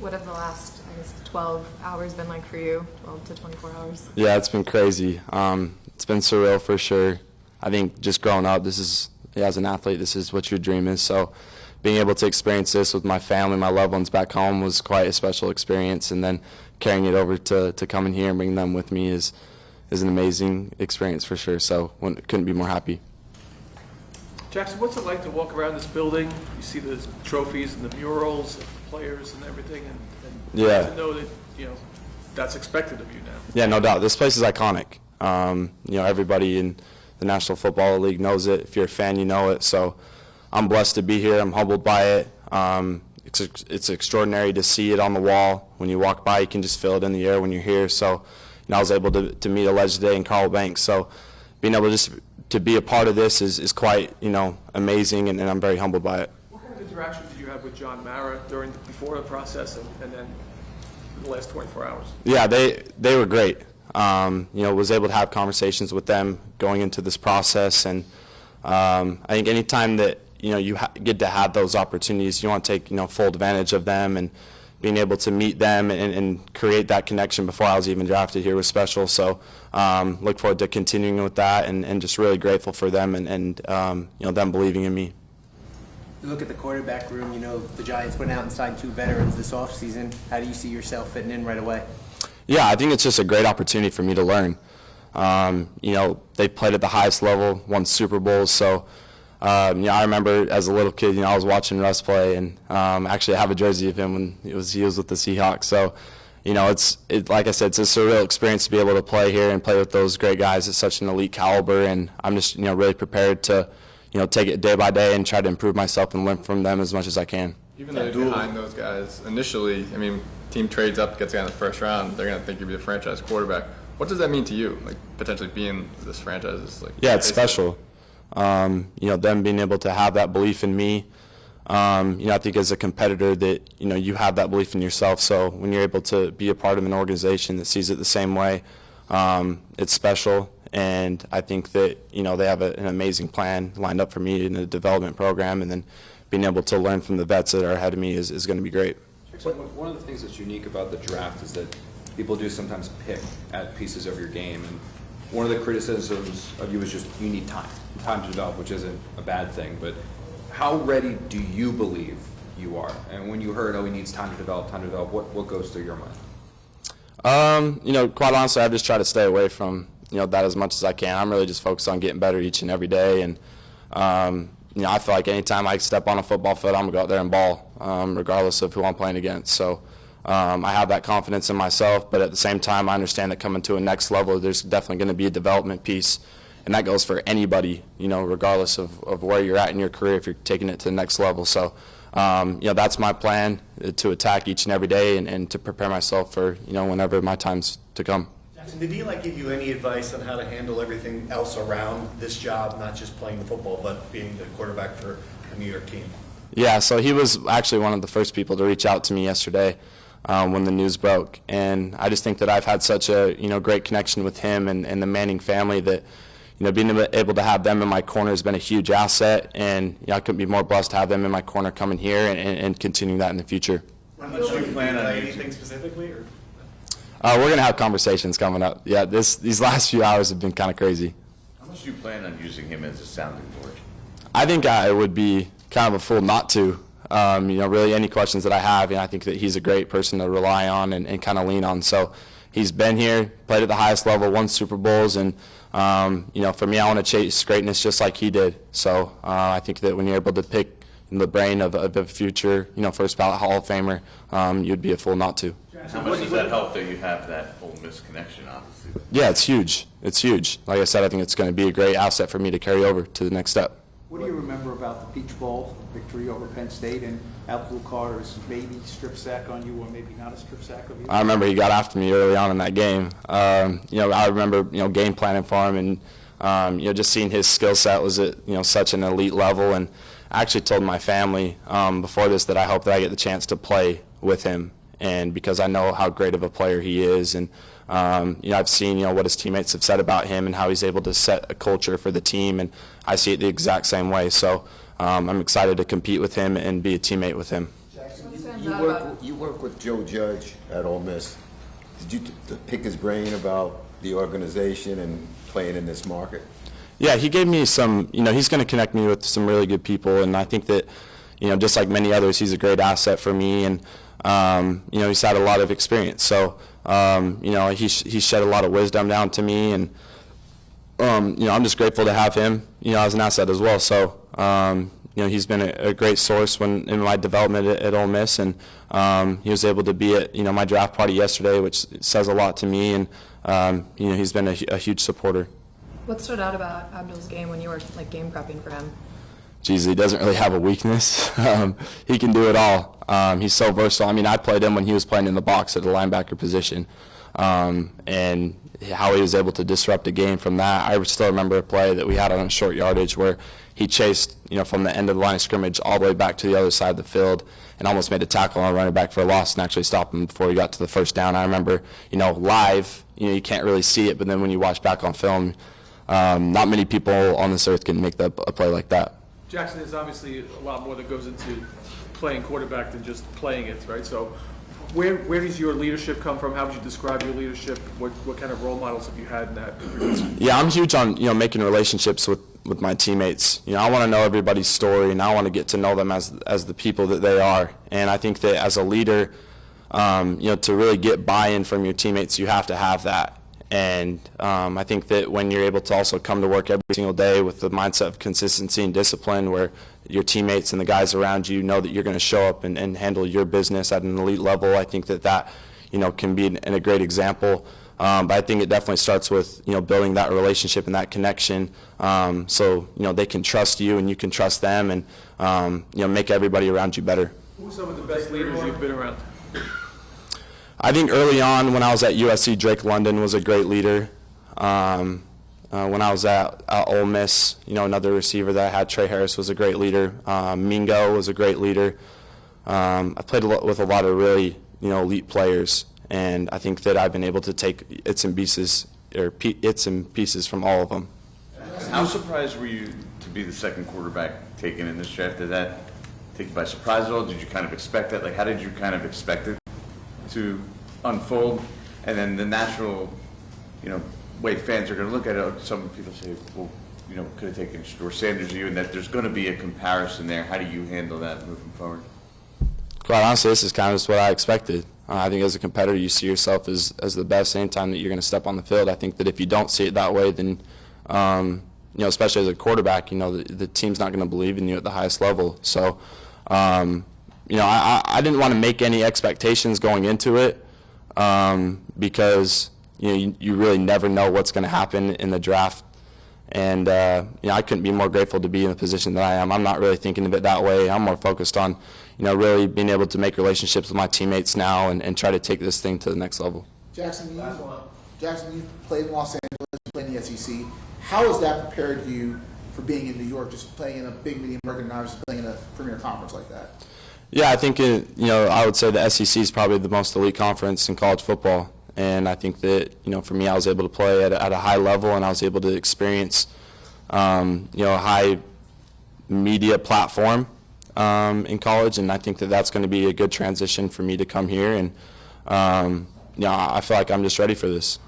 What have the last, 12 hours been like for you? 12 to 24 hours? Yeah, it's been crazy. It's been surreal for sure. I think just growing up, as an athlete, this is what your dream is. So being able to experience this with my family, my loved ones back home was quite a special experience. And then carrying it over to coming here and bringing them with me is an amazing experience for sure. So couldn't be more happy. Jaxson, what's it like to walk around this building? You see the trophies and the murals of the players and everything, and yeah, to know that that's expected of you now. Yeah, no doubt. This place is iconic. Everybody in the National Football League knows it. If you're a fan, you know it. So I'm blessed to be here. I'm humbled by it. It's extraordinary to see it on the wall. When you walk by, you can just feel it in the air when you're here. So I was able to meet a legend today in Carl Banks. So being able to be a part of this is quite amazing, and I'm very humbled by it. What kind of interaction did you have with John Mara before the process and then the last 24 hours? Yeah, they were great. Was able to have conversations with them going into this process, and I think anytime that you get to have those opportunities, you want to take full advantage of them, and being able to meet them and create that connection before I was even drafted here was special. So look forward to continuing with that, and just really grateful for them and them believing in me. You look at the quarterback room, the Giants went out and signed 2 veterans this offseason. How do you see yourself fitting in right away? Yeah, I think it's just a great opportunity for me to learn. They played at the highest level, won Super Bowls, so I remember as a little kid, I was watching Russ play, and actually I have a jersey of him when he was with the Seahawks. So, it's like I said, it's a surreal experience to be able to play here and play with those great guys at such an elite caliber, and I'm just really prepared to take it day by day and try to improve myself and learn from them as much as I can. Even though you're behind those guys initially, team trades up, gets a guy in the first round, they're going to think you'll be the franchise quarterback. What does that mean to you, potentially being this franchise? Yeah, it's special. Them being able to have that belief in me. I think as a competitor that, you have that belief in yourself. So when you're able to be a part of an organization that sees it the same way, it's special. And I think that, they have an amazing plan lined up for me in the development program, and then being able to learn from the vets that are ahead of me is going to be great. One of the things that's unique about the draft is that people do sometimes pick at pieces of your game, and one of the criticisms of you is just you need time to develop, which isn't a bad thing, but how ready do you believe you are? And when you heard, he needs time to develop, what goes through your mind? Quite honestly, I just try to stay away from that as much as I can. I'm really just focused on getting better each and every day, and I feel like anytime I step on a football field, I'm going to go out there and ball, regardless of who I'm playing against. So I have that confidence in myself, but at the same time, I understand that coming to a next level, there's definitely going to be a development piece, and that goes for anybody, regardless of where you're at in your career, if you're taking it to the next level. So, that's my plan, to attack each and every day and to prepare myself for, whenever my time's to come. Jaxson, did he give you any advice on how to handle everything else around this job, not just playing the football, but being the quarterback for a New York team? Yeah, so he was actually one of the first people to reach out to me yesterday when the news broke, and I just think that I've had such a great connection with him and the Manning family that being able to have them in my corner has been a huge asset, and I couldn't be more blessed to have them in my corner coming here and continuing that in the future. When do you plan on anything specifically? Or? We're going to have conversations coming up. Yeah, these last few hours have been kind of crazy. How much do you plan on using him as a sounding board? I think I would be kind of a fool not to. Really any questions that I have, I think that he's a great person to rely on and kind of lean on. So he's been here, played at the highest level, won Super Bowls, and for me, I want to chase greatness just like he did. So I think that when you're able to pick the brain of a future, first ballot Hall of Famer, you'd be a fool not to. How much does that help that you have that Ole Miss connection, obviously? Yeah, it's huge. It's huge. Like I said, I think it's going to be a great asset for me to carry over to the next step. What do you remember about the Peach Bowl victory over Penn State and Abdul Carter's maybe strip sack on you or maybe not a strip sack of you? I remember he got after me early on in that game. I remember game planning for him, and just seeing his skill set was at such an elite level. And I actually told my family before this that I hope that I get the chance to play with him, and because I know how great of a player he is, and I've seen what his teammates have said about him and how he's able to set a culture for the team, and I see it the exact same way. So I'm excited to compete with him and be a teammate with him. Jaxson, that You work with Joe Judge at Ole Miss. Did you pick his brain about the organization and playing in this market? Yeah, he gave me some, he's going to connect me with some really good people, and I think that, just like many others, he's a great asset for me, and, he's had a lot of experience. So, he shed a lot of wisdom down to me, and, I'm just grateful to have him, as an asset as well. So, he's been a great source in my development at Ole Miss, and he was able to be at, my draft party yesterday, which says a lot to me, and, he's been a huge supporter. What stood out about Abdul's game when you were game prepping for him? Geez, he doesn't really have a weakness. He can do it all. He's so versatile. I played him when he was playing in the box at the linebacker position, and how he was able to disrupt a game from that. I still remember a play that we had on a short yardage where he chased, from the end of the line of scrimmage all the way back to the other side of the field and almost made a tackle on a running back for a loss and actually stopped him before he got to the first down. I remember, live, you can't really see it, but then when you watch back on film, not many people on this earth can make a play like that. Jaxson, there's obviously a lot more that goes into playing quarterback than just playing it, right? So where does your leadership come from? How would you describe your leadership? What kind of role models have you had in that? Yeah, I'm huge on, making relationships with my teammates. I want to know everybody's story, and I want to get to know them as the people that they are. And I think that as a leader, to really get buy-in from your teammates, you have to have that. And I think that when you're able to also come to work every single day with the mindset of consistency and discipline, where your teammates and the guys around you know that you're going to show up and handle your business at an elite level, I think that can be a great example. But I think it definitely starts with building that relationship and that connection, so they can trust you and you can trust them, and make everybody around you better. Who are some of the best leaders you've been around? I think early on when I was at USC, Drake London was a great leader. When I was at Ole Miss, another receiver that I had, Trey Harris, was a great leader. Mingo was a great leader. I played with a lot of really elite players, and I think that I've been able to take bits and pieces from all of them. How surprised were you to be the second quarterback taken in this draft? Did that take you by surprise at all? Did you kind of expect that? How did you kind of expect it to unfold? And then the natural, way fans are going to look at it, some people say, well, could have taken Shador Sanders and that there's going to be a comparison there. How do you handle that moving forward? Quite honestly, this is kind of just what I expected. I think as a competitor, you see yourself as the best anytime that you're going to step on the field. I think that if you don't see it that way, then, especially as a quarterback, the team's not going to believe in you at the highest level. So, I didn't want to make any expectations going into it, because you really never know what's going to happen in the draft. And I couldn't be more grateful to be in the position that I am. I'm not really thinking of it that way. I'm more focused on really being able to make relationships with my teammates now and try to take this thing to the next level. Jaxson, you played in Los Angeles, you played in the SEC. How has that prepared you for being in New York, just playing in a big medium market and now just playing in a premier conference like that? Yeah, I think I would say the SEC is probably the most elite conference in college football, and I think that for me, I was able to play at a high level, and I was able to experience a high media platform in college, and I think that that's going to be a good transition for me to come here, and I feel like I'm just ready for this.